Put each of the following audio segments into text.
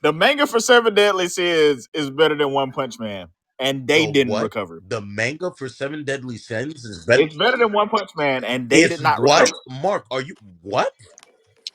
The manga for Seven Deadly Sins is better than One Punch Man, and they The didn't what? recover. The manga for Seven Deadly Sins is better. It's better than One Punch Man, and they It's did not what? recover. Mark, are you what?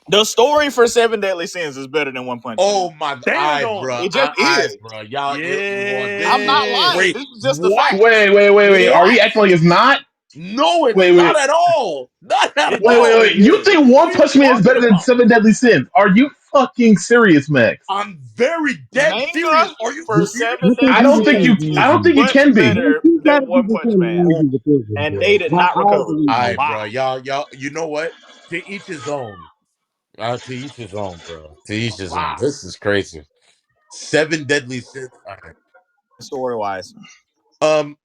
The story for Seven Deadly Sins is better than One Punch Man. Oh my Stand eye, on bro. it. It just is. Bro. Y'all, well, this I'm not is Yeah. lying. great. This is just the What? fact. Wait. Are we What? acting like it's not? No, it's Wait, not wait, at all. Not at It all. wait. definitely You is. think What One are you Punch Man is better talking than about? Seven Deadly Sins? Are you fucking serious, Max? I'm very dead serious. Manga Are you for serious? Seven think I Deadly you don't just think gotta you. Sins believe I is don't me. think it much can be. better You than gotta One just Punch gotta Man, believe you with this, and they bro. did not I'll recover. believe A you. Bro. lot. Y'all, you know what? To each his own. To each his own, bro. To each A his own. lot. This is crazy. Seven Deadly Sins. All right. Story wise,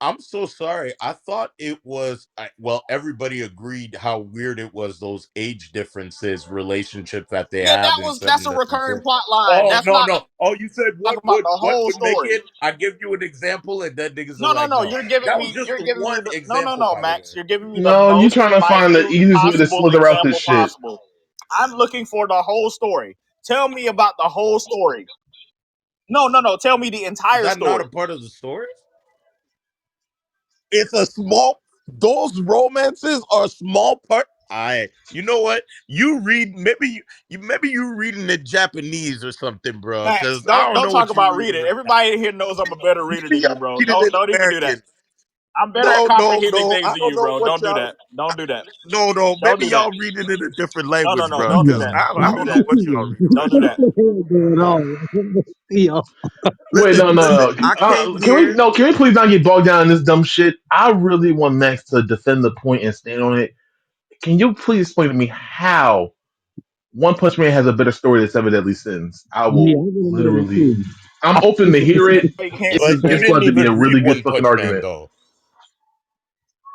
I'm so sorry. I thought it was well, everybody agreed how weird it was, those age differences, relationship that they yeah, have in that's Seven a Deadly recurring Sins. plot line. Oh That's no, not no. Oh, you said talking about the what whole would make story. it? I give you an example, and then niggas are No, no, like, no. no. You're giving That was me. just You're the giving me one the. No, no, example, no, by the Max. way. You're giving me the No, you most trying to find the minute easiest way to possible slither out this example shit. possible. I'm looking for the whole story. Tell me about the whole story. No, no, no. Tell me the Is entire that not a story. part of the story? It's a small. Those romances are a small part. I. You know what? You read maybe you reading in Japanese or something, bro. Max, Because I don't don't know talk what you about reading reading. right now. Everybody in here knows I'm a better reader than Y'all you, bro. reading in Don't even do that. American. I'm better at No, no, comprehending no. things I than don't you, know bro. what Don't do y'all. that. Don't do that. No, no. Don't Maybe do that. y'all reading in a different No, no, language, no. bro. Don't do Because that. Yo, I Don't what do don't that. know what y'all the reading Don't right do now. that. hell going on? Yo, Wait, Listen, listen. no. I came Can we here. no? Can we please not get bogged down in this dumb shit? I really want Max to defend the point and stand on it. Can you please explain to me how One Punch Man has a better story than Seven Deadly Sins? I yeah, will I'm gonna know that literally. too. I'm open to hear it. You can't It's But you compare. just going didn't to have to be a even read really good One fucking Punch Man, argument. though.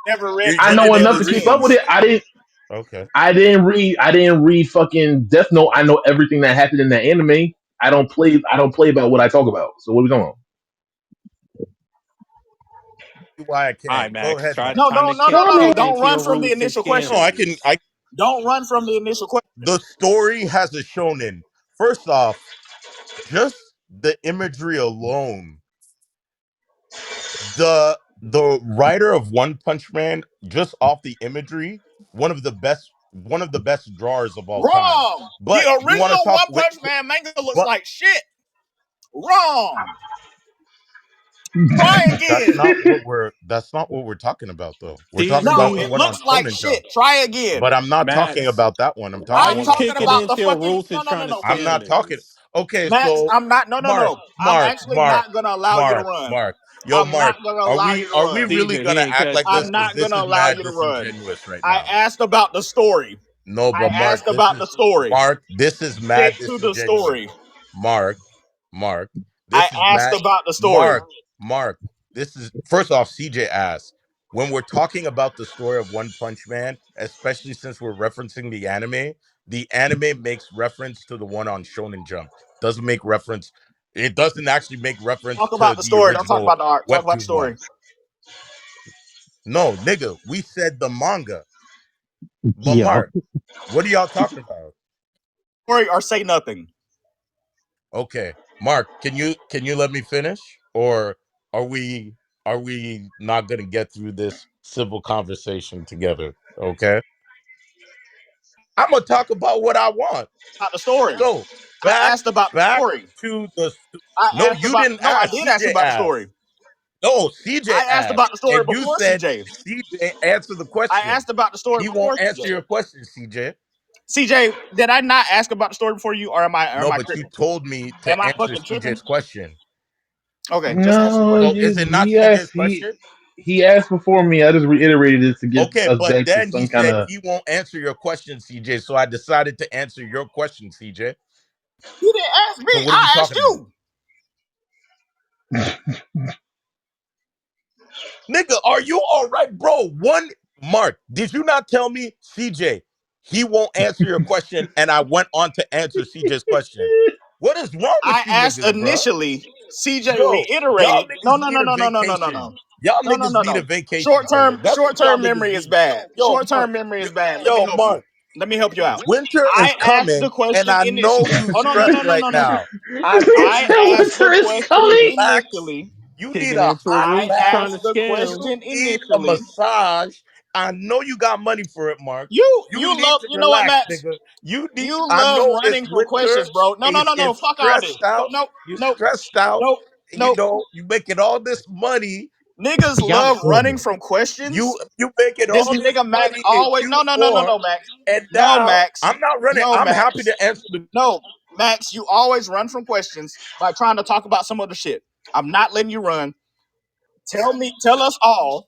Never read I You Seven know didn't enough Deadly to even keep read. up with Sins. it. I didn't. Okay. I didn't read fucking Death Note. I know everything that happened in that anime. I don't play about what I talk about. So what are we talking about? Why I All right, can't. Go Max. ahead, Try Mark. No, trying to don't. No, kick no, No, no, no. dig no. Don't into run your from the roots and initial No, question. skin. I. Don't run from the initial question. The story has a shonen. First off, just the imagery alone, the writer of One Punch Man, just off the imagery, one of the best drawers of all time. Wrong. The But you want to original talk One wait, Punch Man manga looks but like shit. Wrong. Try again. that's not what we're talking about, though. We're talking No, about the See, it one on looks like Shonen shit. Jump. Try again. But I'm not talking Max, about that one. I'm why talking I'm you one on talking kicking about Shonen the into Jump. your fucking. roots No, and no, trying no, to no. I'm stand not on it? talking. Okay, Max, so I'm not. No, no, Mark, no. I'm Mark, actually Mark, not gonna allow you to Mark, run. Mark. Yo, I'm Mark, not gonna allow you to are we run. really CJ, he gonna ain't act catch like this? I'm that. Because not this gonna is allow mad you to run. disingenuous right I now. asked about the story. No, I but Mark, asked about the story. This is Stick mad to the disingenuous. story. Mark, Mark, I this is asked mad. about the story. Mark, Mark, this is first off. CJ asked when we're talking about the story of One Punch Man, especially since we're referencing the anime. The anime makes reference to the one on Shonen Jump. Doesn't make reference. It doesn't actually make reference Talk to about the the story. Don't talk original about the art. Talk about the webtoon one. story. No, nigga, we said the manga. But yo, Mark, what are y'all talking about? Story or say nothing. Okay, Mark, can you let me finish, or are we are we not gonna get through this civil conversation together? Okay, I'm gonna talk about what I want. About the story. So I back asked about the back story. to the I no, asked you about. didn't No, I ask. did ask CJ about the asked. story. No, CJ I asked asked, about the story and you before said CJ. CJ answer the I question. asked about the story He before won't answer CJ. your question, CJ. CJ, did I not ask about the story before you, or No, am I but you tripping? told me Am to I answer fucking tripping? CJ's question. Okay, just answer the No, question. So is it not he CJ's asked question? he asked before me. I just reiterated it to get Okay, us but back to then he some kind said of. he won't answer your question, CJ. So I decided to answer your question, CJ. You didn't ask me. So what are we I asked talking about? you. Nigga, are you all right, bro? One Mark, did you not tell me, CJ, he won't answer your question, and I went on to answer CJ's question? What is wrong I with you asked niggas, bro? initially. CJ Yo, y'all reiterated. No, niggas no, need no, a no, no, no, no, no, vacation. no, Y'all no, no, niggas no, need a no. vacation, bro. That's Short what y'all term niggas memory is need. bad. Yo, Short Mark. term memory is bad. Let me Yo, help you. Mark. Let me help you out. Winter is I asked the coming, and question I know initially. you Oh no no stressed no no right no no. now. I Nigga know I you said need asked to the winter is question coming. relax. initially. You need Kicking a into hot rooms I bath. trying to asked the scam. You question need a initially. massage. I know you got money for it, Mark. You You need love to you know what, relax, Max? nigga. You need. You I love know it's running from winter questions, bro. No and no you no no. get Fuck all this. stressed out. No You no stressed out. no You no. know you making all this money. Niggas Y'all love running funny. from questions. You making This all this nigga Max money in always Q4, no Max. and No now Max. I'm not running. No I'm happy Max. to answer the. No, Max, you always run from questions by trying to talk about some other shit. I'm not letting you run. Tell us all,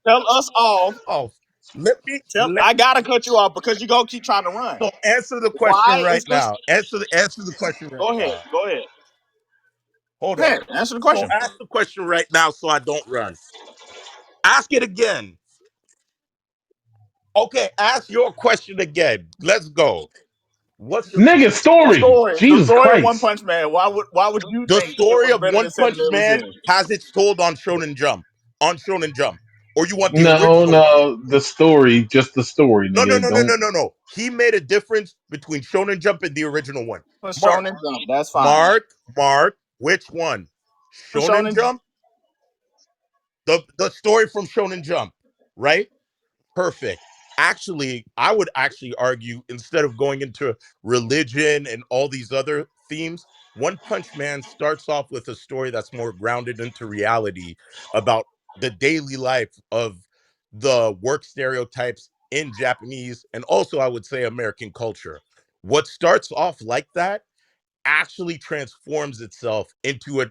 tell us all, Oh, let me let. I gotta cut you off because you gonna keep trying to run. So answer the question Why is right this? now. Answer the question right Go ahead, now. go ahead. Hold Go on. ahead, answer the So question. ask the question right now so I don't run. Ask it again. Okay, ask your question again. Let's go. What's your Nigga, story. The Jesus story of One Christ. Punch Man. Why would you the think it story was of better One than Seven Punch Deadly Man Sins? has its told on Shonen Jump. On Shonen Jump. Or you want the No, original one? no, the story, just the story, No, no, nigga. no, no, Don't. no, no, no. He made a difference between Shonen Jump and the original one. For Mark, Shonen Jump, that's fine. Mark, which one? For Shonen Shonen, Jump? The story from Shonen Jump, right? Perfect. Actually, I would actually argue instead of going into religion and all these other themes, One Punch Man starts off with a story that's more grounded into reality about the daily life of the work stereotypes in Japanese and also I would say American culture. What starts off like that actually transforms itself into a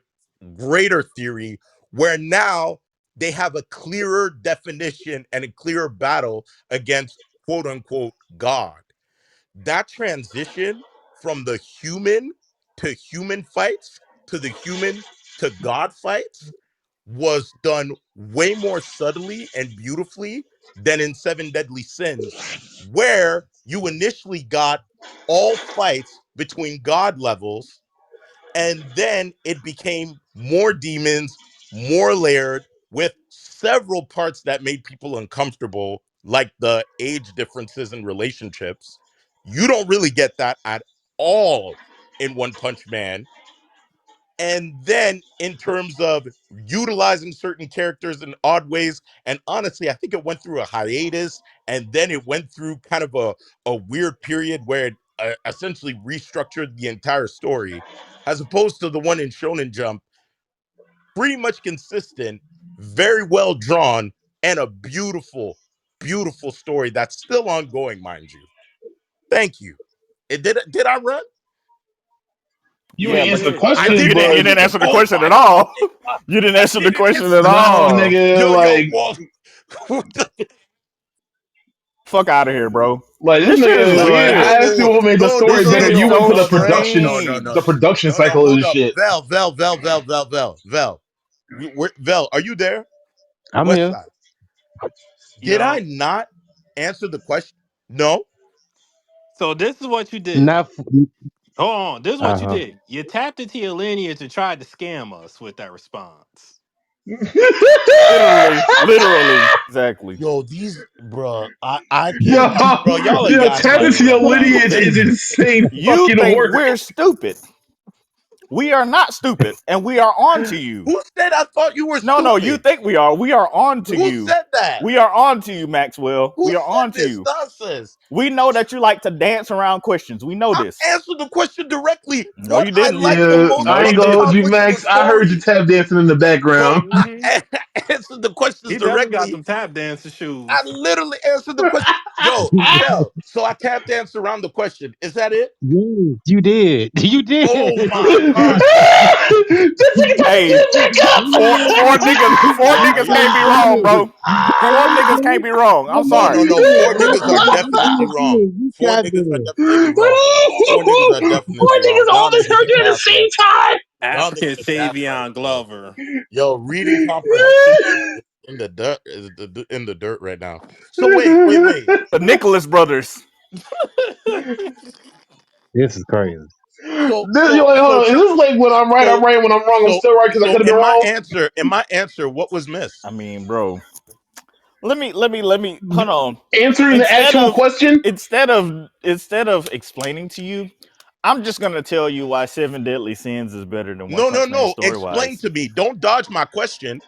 greater theory where now they have a clearer definition and a clearer battle against quote unquote God. That transition from the human to human fights to the human to God fights was done way more subtly and beautifully than in Seven Deadly Sins, where you initially got all fights between God levels and then it became more demons, more layered, with several parts that made people uncomfortable, like the age differences in relationships. You don't really get that at all in One Punch Man. And then in terms of utilizing certain characters in odd ways, and honestly, I think it went through a hiatus and then it went through kind of a weird period where it essentially restructured the entire story, as opposed to the one in Shonen Jump, pretty much consistent, very well drawn, and a beautiful, beautiful story that's still ongoing, mind you. Thank you. Did I run? You yeah, ain't but answer the I question, didn't you but didn't answer the. answer the Oh question my at all. God! You didn't I answer the didn't question answer at the no, question. all. nigga, Yo, Walt. Fuck out of here, bro. this This shit is nigga, weird. I asked you what made the No, no, story This no, shit better. no, is You no, went to so no, no, no, no, no, strange. the no, production no, no. cycle of Hold this up, shit. Vel. Vel, are you there? I'm West here. Side. Did I Yo, not answer the question? No. so this is what you did. Not. Hold on, this is what you Uh-huh. did. You tapped into your lineage and tried to scam us with that response. Literally, exactly. Yo, these, bro, I yo, can't, bro. Y'all are tap gaslighting into your right now. lineage is insane You fucking think work. we're stupid. We are not stupid, and we are on to you. Who said I thought you were No, you stupid? think we are. We are on to Who you. said that? We are on to you, Maxwell. Who We are said on to this you. nonsense? We know that you like to dance around questions. We know I this. answered the question directly. No, What you I didn't. like the Yeah, most No, I ain't you about gonna the hold didn't. you, original Max. I heard you story. tap dancing in the Bro, background. Hmm. I answered the questions He definitely got directly. them tap dancer I shoes. literally answered the question. Yo, Vel, so I tap danced around the question. Is that it? Yes, you did. You did. Oh my This God. nigga trying to Hey, get it back up. four Nah, niggas can't y'all. be Hey, wrong, bro. Four niggas can't be wrong. I'm No, no, sorry. no. Four niggas are definitely wrong. Four niggas are definitely wrong. Four niggas are Four definitely wrong. niggas Y'all almost niggas heard are you at the same gaslight. Y'all African niggas are gaslight, Savion bro. Glover. Yo, reading comprehension is in the dirt is in the dirt right now. So wait. The Nicholas brothers. This is crazy. This, yo, wait, hold on. Is this like when I'm right, I'm So right. When I'm wrong, I'm so still right because I so could have been in wrong. my answer, what was missed? I mean, bro, Let me hold on. Answering the Instead actual of question. instead of explaining to you, I'm just gonna tell you why Seven Deadly Sins is better than One No, no, Punch Man no. story Explain wise. to me. Don't dodge my question.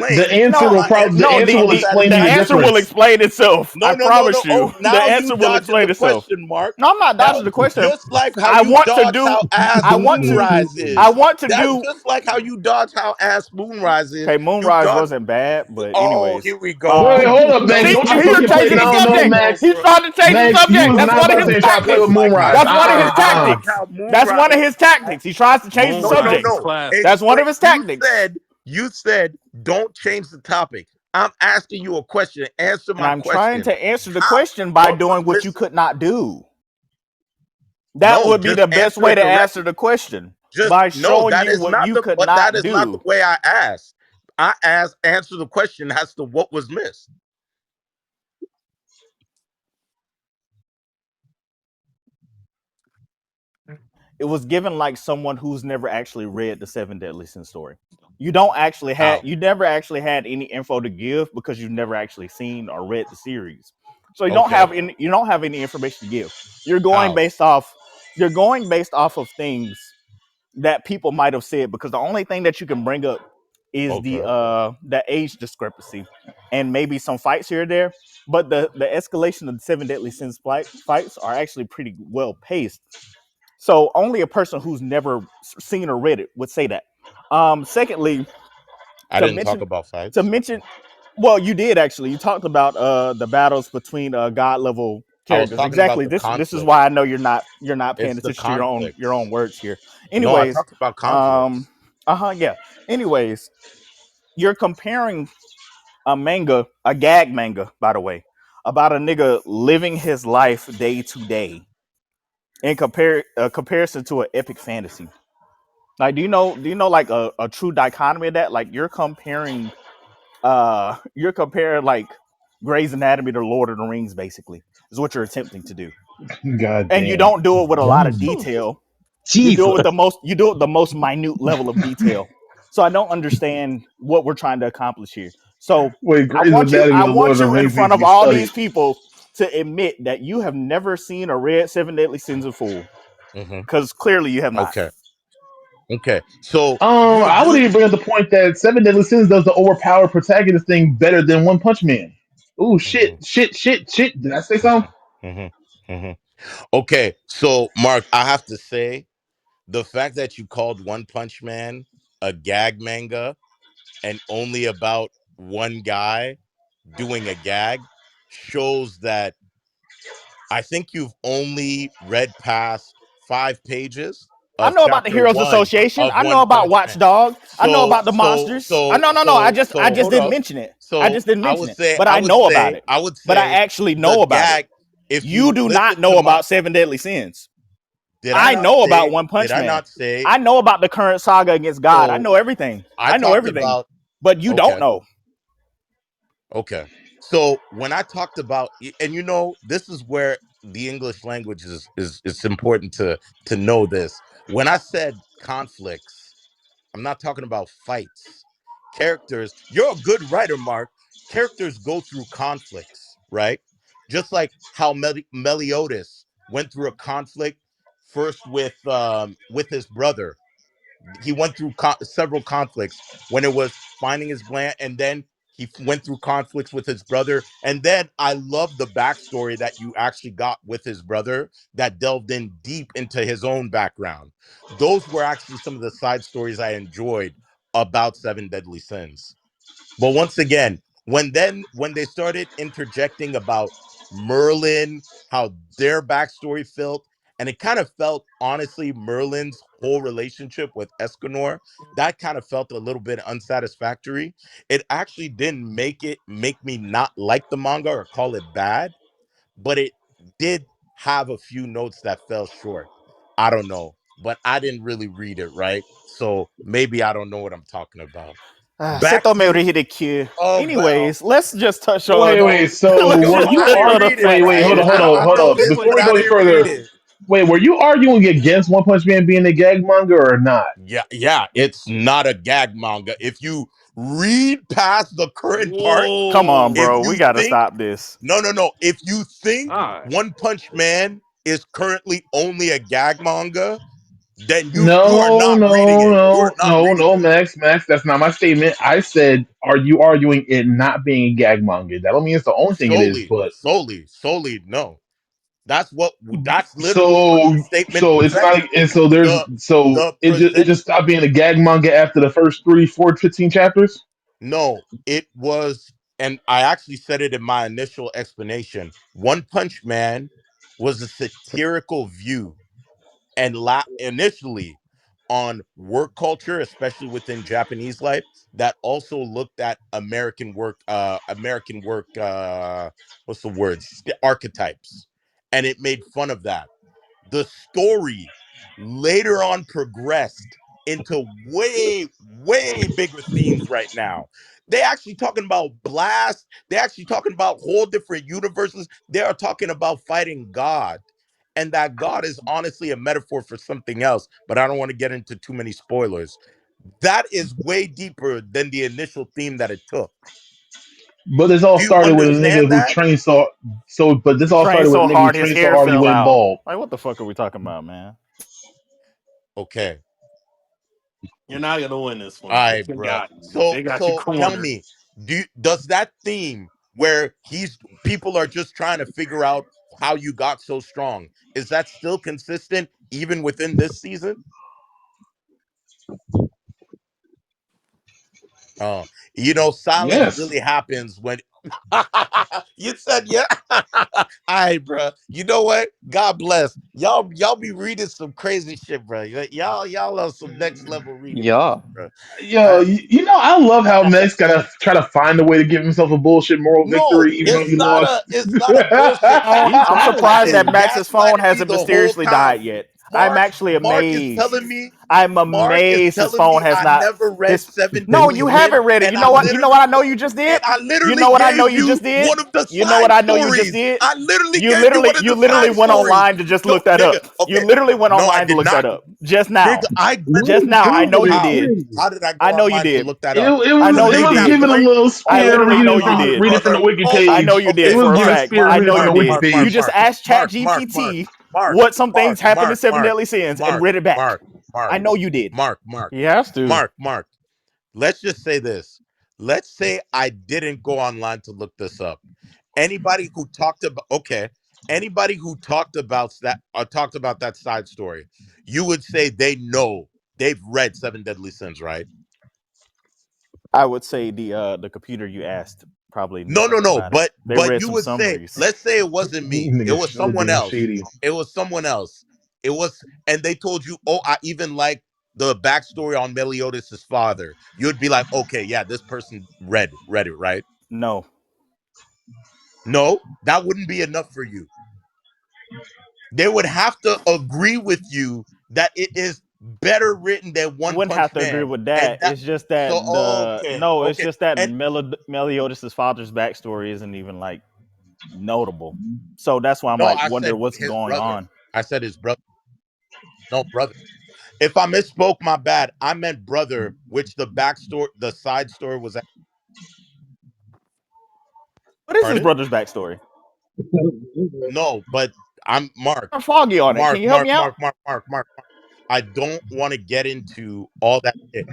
The Explain answer No, will probably the and no. give answer me will the explain to The you the answer will satisfaction. difference. explain itself. No, I no, no, promise no. you. Oh, The now you answer will dodging explain the itself. question, Mark. No, I'm not Now, dodging the question. just like how I you want to dodge do. how ass I want to. Moonrise I is. want to That's do. just like how you dodge how ass Moonrise is. Okay, You Moonrise dodge. wasn't bad, but Oh, anyways. here we go. Wait, hold up, No, Max. See, Don't I you here you're see fucking where play. changing you're the No, going no, with subject. Bro, Max. He's bro. trying to change the Max, you subject. was That's not one of about his to try to play Just with tactics. like how Moonrise. That's you one of his just like tactics. how That's one of Moonrise. his tactics. He tries to change the No, no, Moonrise is subject. no. classic. That's one Explain. of his tactics. You said don't change the topic. I'm asking you a question. Answer And my I'm trying question. to answer the How? question by What was doing what you missing? could not do. That No, would be just the best answer way it to answer directly. the question Just by no. showing you what you could But that not is not the do. way I asked. I asked answer the question as to what was missed. It was given like someone who's never actually read the Seven Deadly Sins story. How? You never actually had any info to give because you've never actually seen or read the series. So Okay. you don't have any information to give. You're going How? based off you're going based off of things that people might have said because the only thing that you can bring up is Okay. the age discrepancy and maybe some fights here or there. But the escalation of the Seven Deadly Sins fights are actually pretty well paced, so only a person who's never seen or read it would say that. Secondly, I to didn't talk mention about to fights. mention, well, you did actually. You talked about the battles between god level I was characters. talking about Exactly. the This is why I conflicts. know you're not paying It's the attention to your own conflicts. words here. No, I Anyways, talked about um, conflicts. yeah. Anyways, you're comparing a gag manga, by the way, about a nigga living his life day to day in comparison to an epic fantasy. Like, do you know like a true dichotomy of that? Like you're comparing like Grey's Anatomy to Lord of the Rings, basically, is what you're attempting to do. God And you damn. don't do it with a lot of Damn. detail. Jesus. You do it with the most minute level of detail. So I don't understand what we're trying to accomplish here. So Wait, I Grey's want you Anatomy I and Lord of want the you in Rings needs front to of be all these studied. people to admit that you have never seen or read Seven Deadly Sins in full. Hmm. Because clearly you have not. Okay. Okay. So you I would you even bring up the point that Seven Deadly Sins does the overpowered protagonist thing better than One Punch Man. Ooh, shit, Mhm, shit, shit, shit. Did I say something? mhm, mhm, mhm. Okay, so Mark, I have to say the fact that you called One Punch Man a gag manga and only about one guy doing a gag shows that I think you've only read past 5 pages I of know about the chapter Heroes one Association. of I know One about Punch Man. Watchdog. I know So about the so monsters. I so no no no. I so just I so just hold didn't up. mention it. I So just didn't mention it. But I I would know about say it. I would But I say actually the know about it. gag, if You you do not listen to know my, about Seven Deadly Sins. did I I not know about say One did Punch I Man. not say I know about the current saga against God. I so know everything. I I know talked everything. about But you don't okay. know. Okay. So when I talked about, and this is where the English language is it's important to know this. When I said conflicts, I'm not talking about fights. Characters, you're a good writer, Mark. Characters go through conflicts, right? Just like how Meliodas went through a conflict first with his brother. He went through several conflicts when it was finding his gland, and then he went through conflicts with his brother. And then I love the backstory that you actually got with his brother that delved in deep into his own background. Those were actually some of the side stories I enjoyed about Seven Deadly Sins. But once again, when they started interjecting about Merlin, how their backstory felt, and it kind of felt honestly Merlin's whole relationship with Escanor, that kind of felt a little bit unsatisfactory. It actually didn't make me not like the manga or call it bad, but it did have a few notes that fell short. I don't know, but I didn't really read it, right? So maybe I don't know what I'm talking about. Back Seto to you. Meurihide. Oh well, Anyways, let's just touch Wait, on wait. So let's were just you touch I on didn't the argue? read it, Wait, facts wait. right? Hold on, here. hold on, I hold know on. this, Before but we Wait, I go any didn't read further, it. wait. Were you arguing against One Punch Man being a gag manga or not? Yeah, yeah, it's not a gag manga. If you Read past the current part. Come on, Whoa. If bro. We you got to think stop this. no. If you think All right. One Punch Man is currently only a gag manga, then you are No, not reading no, it. You are no, not no, reading no, it. Max, that's not my statement. I said, are you arguing it not being a gag manga? That don't mean it's the only thing it is, but Solely. No, that's literally what so the statement so it's presents. not, and so there's The so the it present. just stopped being a gag manga after the first 3, 4, 15 chapters. No, it was, and I actually said it in my initial explanation. One Punch Man was a satirical view and initially on work culture, especially within Japanese life, that also looked at American work, what's the word? Archetypes. And it made fun of that. The story later on progressed into way bigger themes right now. They actually talking about blast. They actually talking about whole different universes. They are talking about fighting God. And that God is honestly a metaphor for something else, but I don't want to get into too many spoilers. That is way deeper than the initial theme that it took. But this all Do you started with a nigga understand who that? trained but this all Trained started with a so nigga who hard his trained so hair hard he fell went out. bald. Like, what the fuck are we talking about, man? Okay. You're not gonna win this All one right, because they bruh. got you. So They got you so tell cornered. me, does that theme where people are just trying to figure out how you got so strong, is that still consistent even within this season? Oh, silence Yes. really happens when you said yeah. All right, bro. You know what? God bless y'all. Be reading some crazy shit, bro. Y'all are some next level reading Yeah. people, bro. Yo, Uh, I love how Max gotta try to find a way to give himself a bullshit moral no, victory, even though he it's lost. not a bullshit Oh, thing. He I'm tried Mark surprised that is to. Max's phone gaslighting me hasn't the whole mysteriously died time. yet. I'm Mark, actually Mark is amazed. telling me, I'm Mark is amazed his telling phone me has I not never read his Seven No, Deadly you Sins, haven't read it. and You know what? You know what I know you just did? I You literally know what I know gave you you just did? one of the You know what side I know you just stories. did? I literally You gave you literally one of you the literally side went stories. online to just No, look that nigga. up. You Okay. literally went No, I online to did look that not. up. Just Nigga, now. I went Just You now. I know Google you is how? did. crazy. How did I go I know you online to did. look that It, up? it I To know was you make that did. giving a point? little I Oh spirit literally my know reading you God, did. reading from the brother. wiki Oh, I know page. you It did okay, was for a giving Mark, fact. spirit Mark, I know reading from you the Mark, wiki did. Mark, You Mark, just page. Mark, asked Mark, Mark, Mark, ChatGPT Mark, what some things Mark, happened in Mark, Seven Mark, Deadly Sins and Mark, read it back. Mark, Mark, I know you did. Mark, Mark, He has to. Mark. Let's just say this. Let's say I didn't go online to look this up. Anybody who talked about anybody who talked about that side story, you would say they've read Seven Deadly Sins, right? I would say the computer you asked probably knew No, something no. about it. They But read you some would say, summaries. let's say it wasn't me. It Nigga was show someone being else. shady. It was someone else. It was, and they told you, oh, I even like the backstory on Meliodas' father. You'd be like, okay, yeah, this person read it, right? No, No, that wouldn't be enough for you. They would have to agree with you that it is better written than I One wouldn't have Punch to agree Man, with and that. that. It's just So, that the no, it's okay, just that and Meliodas' father's backstory isn't even like notable. So that's why I'm no, like I wonder said what's his going brother. on. I said his brother. No, brother. If I misspoke, my bad. I meant brother, which the side story was. What is his Pardon? brother's backstory? No, but I'm Mark, I'm foggy on it. Can Mark, you help Mark, me out? Mark, Mark, Mark, Mark, Mark. I don't want to get into all that shit.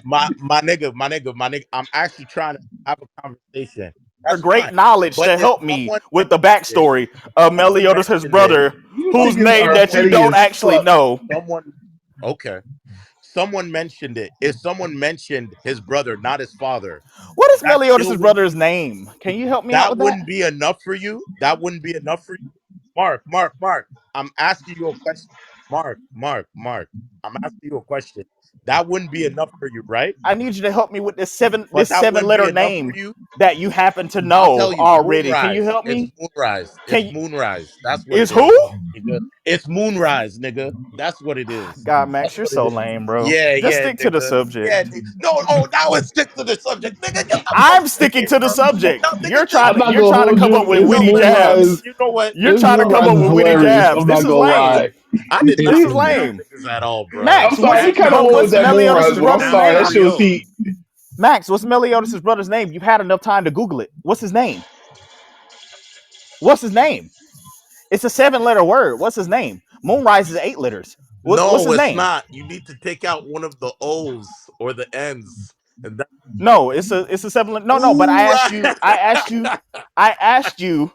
My nigga. I'm actually trying to have a conversation. For That's great fine. knowledge But to if help me someone with the mentioned it, backstory of someone Meliodas, his mentioned it, brother, You whose some niggas name are that you someone petty don't as actually fuck. know. someone okay. Someone mentioned it. If someone mentioned his brother, not his father, What is that Meliodas' still wouldn't brother's name? Can you help me out that with that? wouldn't be enough for you. That wouldn't be enough for you. Mark. I'm asking you a question. Mark. I'm asking you a question. That wouldn't be enough for you, right? I need you to help me with this But that seven wouldn't be letter enough for name you. that you happen to I'll know tell you, already. Can you Moonrise. help It's me? Moonrise. Can It's you, Moonrise. That's what is it who? is. Nigga. It's Moonrise, nigga. That's what it is. God, That's Max, you're what it so is. lame, bro. Just Yeah, stick to the nigga. Yeah, subject. nigga. No, now let's stick to the subject. Nigga, get the fuck I'm out of sticking here, to the bro. subject. No, nigga, just I'm not You're gonna trying to hold come you. up with This witty Moonrise, jabs. you know what? You're this trying to come Moonrise up is with witty hilarious. jabs. I'm This not is gonna lame. lie. I did This not is do these lame. niggas at all, bro. I'm Max, sorry, he what's kind Actually, of no? went with What's that Meliodas' Moonrise, but I'm brother's Now sorry, that here we shit name? was go. heat. Max, what's Meliodas' brother's name? You've had enough time to Google it. What's his name? What's his name? It's a 7-letter word. What's his name? Moonrise is 8 letters. What's No, his it's name? not. You need to take out one of the O's or the N's, and that No, it's a 7. No. But I asked you. I asked you.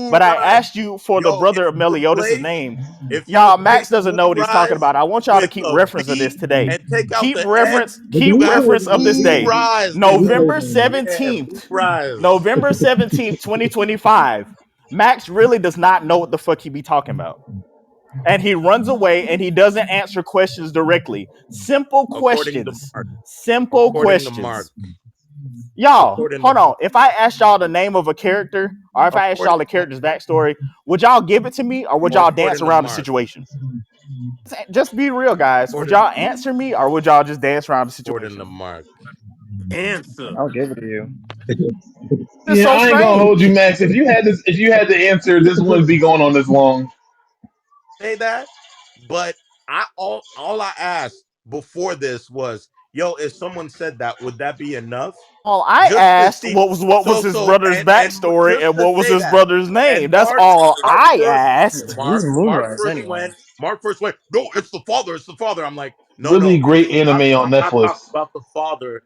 But I Moonrise. asked you for the Yo, brother of Meliodas' name. if you Y'all, Max replace doesn't know what he's talking Moonrise about. I want y'all to with keep a reference of this B today. and take out Keep the N, reference. But Keep you the got reference of this day. Moonrise, nigga. November Yeah, 17th. Moonrise. November 17th, 2025. Max really does not know what the fuck he be talking about. And he runs away and he doesn't answer questions directly. Simple According to questions. Mark. Simple According to Mark. questions. Y'all, According to hold on. Mark. If I asked y'all the name of a character, or if I asked y'all According the character's backstory, would y'all give it to me or would y'all dance according to around the Mark. situation? Just be real, guys. Would According y'all answer me or would y'all just dance around the according to situation? Mark. Answer. I'll give it to you. It's Yeah, so I ain't gonna hold you, strange. Max. If you had the answer, this wouldn't be going on this long. Say that, but all I asked before this was, yo, if someone said that, would that be enough? All I Just to asked see. what was his brother's And backstory just and to what was say his that. brother's name. And That's Mark all Mark I first asked. He's Mark Moonrise first anyway. went Mark first went, no, it's the father, it's the father. I'm like, no, Really no, great anime on I'm not talking Netflix. about the father.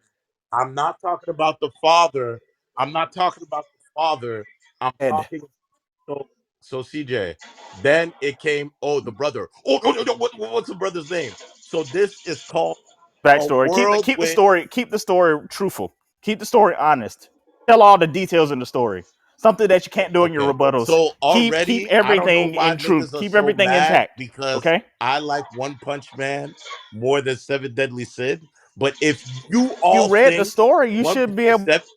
I'm not talking about the father. I'm not talking about the father. I'm Ed, talking so CJ. Then it came, oh, the brother. Oh, no, no, no. What's the brother's name? So this is called a backstory. world with. Keep the story truthful. Keep the story honest. Tell all the details in the story. Something that you can't do in your Okay. rebuttals. So Keep already, I don't know everything why in truth. niggas are Keep so everything mad intact. because Okay? I like One Punch Man more than Seven Deadly Sin. But if you You all read the think story, you one should be able. seven,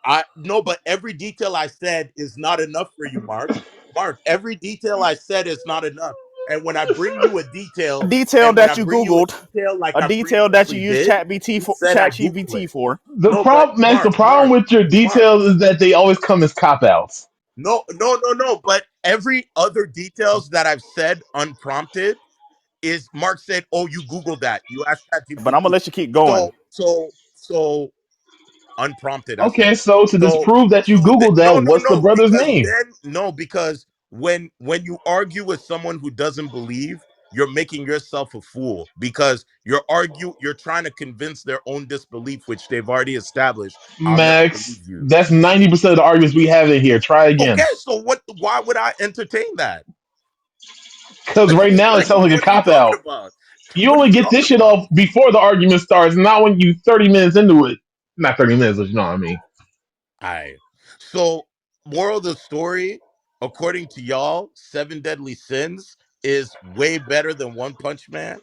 I no, but every detail I said is not enough for you, Mark. Mark, every detail I said is not enough. And when I bring you a A detail, detail and when I that you bring you a Googled, detail like a I detail that you previously used did, you said I Chat Google GPT it. for. The No, but problem, Max. The problem Mark, with your Mark. details is that they always come as cop outs. No, no, no, no. But every other details that I've said unprompted is Mark said, "Oh, you Googled that. You asked But I'm gonna ChatGPT." let you keep going. So unprompted. I said. Okay, so to So disprove that you Googled no, that, no, what's the no. brother's Because name? then no, because when you argue with someone who doesn't believe, you're making yourself a fool because you're trying to convince their own disbelief, which they've already established. I'll never Max, believe you. that's 90% of the arguments we have in here. Try Okay, again. so what? Why would I entertain that? Because right now it Like, sounds like a what are you cop talking out. about? You What are only you get this talking shit about? off before the argument starts, not when you 30 minutes into it. Not 30 minutes, but you know what I mean. All right. So, moral of the story, according to y'all, Seven Deadly Sins is way better than One Punch Man.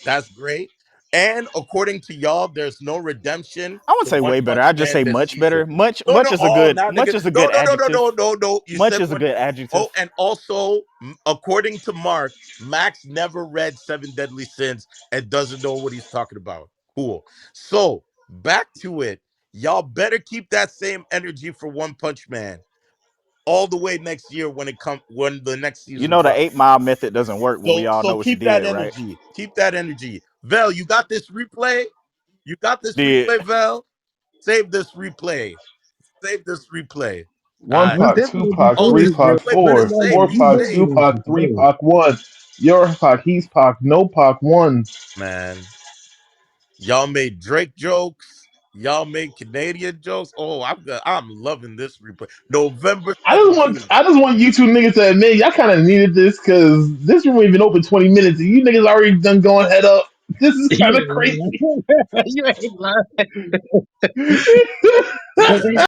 That's great. And according to y'all, there's no redemption I wouldn't to say One way better. Punch I'd just Man say this much season. better. Much No, much no. is a Oh, good now much nigga. is a No, good no, no, no, no, adjective. no, no. You Much said is a one. good Oh, adjective. and also, according to Mark, Max never read Seven Deadly Sins and doesn't know what he's talking about. Cool. So back to it. Y'all better keep that same energy for One Punch Man all the way next year when the next You season know the drops. 8 Mile method doesn't work, but we all So know what you keep that did, right? energy. Keep that energy. Vel, you got this replay? You got this Did replay, Vel? Save this replay. Save this replay. One All right. We Pac, two definitely Pac, Oh, three this before Pac, replay better four, save. four we Be Pac, two saved, definitely Pac, three before. Pac, one. Your Pac, he's Pac, no Pac, one. man. Y'all made Drake jokes. Y'all made Canadian jokes. Oh, I'm loving this replay. November I just want 17th. I just want you two niggas to admit y'all kind of needed this because this room ain't been open 20 minutes and you niggas already done going head up. This is kind of crazy. Yeah, you ain't lying. This Because